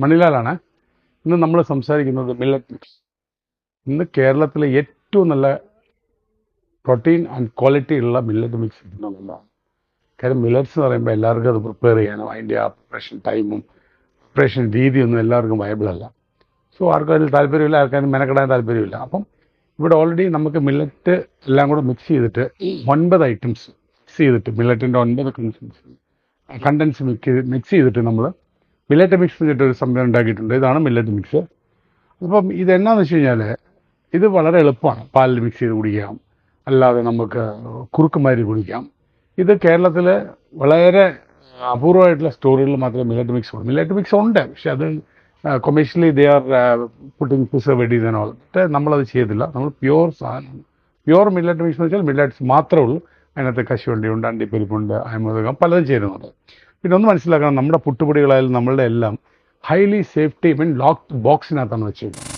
മണിലാലാണ്. ഇന്ന് നമ്മൾ സംസാരിക്കുന്നത് മില്ലറ്റ് മിക്സ്. ഇന്ന് കേരളത്തിലെ ഏറ്റവും നല്ല പ്രോട്ടീൻ ആൻഡ് ക്വാളിറ്റി ഉള്ള മില്ലറ്റ് മിക്സ് കിട്ടുന്നതാണ്. കാര്യം മില്ലറ്റ്സ് എന്ന് പറയുമ്പോൾ എല്ലാവർക്കും അത് പ്രിപ്പയർ ചെയ്യാനും അതിൻ്റെ ആ പ്രിപ്പറേഷൻ ടൈമും പ്രിപ്പറേഷൻ രീതിയൊന്നും എല്ലാവർക്കും വയബിൾ അല്ല. സോ ആർക്കും അതിൽ താല്പര്യമില്ല, ആർക്കും മെനക്കെടാൻ താല്പര്യമില്ല. അപ്പം ഇവിടെ ഓൾറെഡി നമുക്ക് മില്ലറ്റ് എല്ലാം കൂടെ മിക്സ് ചെയ്തിട്ട് 9 ഐറ്റംസ് മിക്സ് ചെയ്തിട്ട് മില്ലറ്റിൻ്റെ 9 കണ്ടൻസ് മിക്സ് ചെയ്തിട്ട് നമ്മൾ മില്ലറ്റ് മിക്സ് എന്നിട്ടൊരു സംഭവം ഉണ്ടാക്കിയിട്ടുണ്ട്. ഇതാണ് മില്ലറ്റ് മിക്സ്. അപ്പം ഇതെന്നാന്ന് വെച്ച് കഴിഞ്ഞാൽ ഇത് വളരെ എളുപ്പമാണ്. പാലിൽ മിക്സ് ചെയ്ത് കുടിക്കാം, അല്ലാതെ നമുക്ക് കുറുക്കുമാരി കുടിക്കാം. ഇത് കേരളത്തിൽ വളരെ അപൂർവമായിട്ടുള്ള സ്റ്റോറുകളിൽ മാത്രമേ മില്ലറ്റ് മിക്സ് ഉള്ളൂ. മില്ലറ്റ് മിക്സ് ഉണ്ട്, പക്ഷെ അത് commercially they are putting preservatives and all. നമ്മളത് ചെയ്തില്ല. നമ്മൾ പ്യുവർ സാധനം, പ്യുവർ മില്ലറ്റ് മിക്സ് എന്ന് വെച്ചാൽ മില്ലറ്റ്സ് മാത്രമേ ഉള്ളൂ. അതിനകത്ത് കശുവണ്ടിയുണ്ട്, അണ്ടിപ്പരിപ്പുണ്ട്, അയമോദകം പലതും ചേരുന്നുണ്ട്. പിന്നെ ഒന്ന് മനസ്സിലാക്കണം, നമ്മുടെ പുട്ടുപൊടികളായാലും നമ്മളുടെ എല്ലാം ഹൈലി സേഫ്റ്റി ലോക്ക്ഡ് ബോക്സിനകത്താണ് വെച്ചിരിക്കുന്നത്.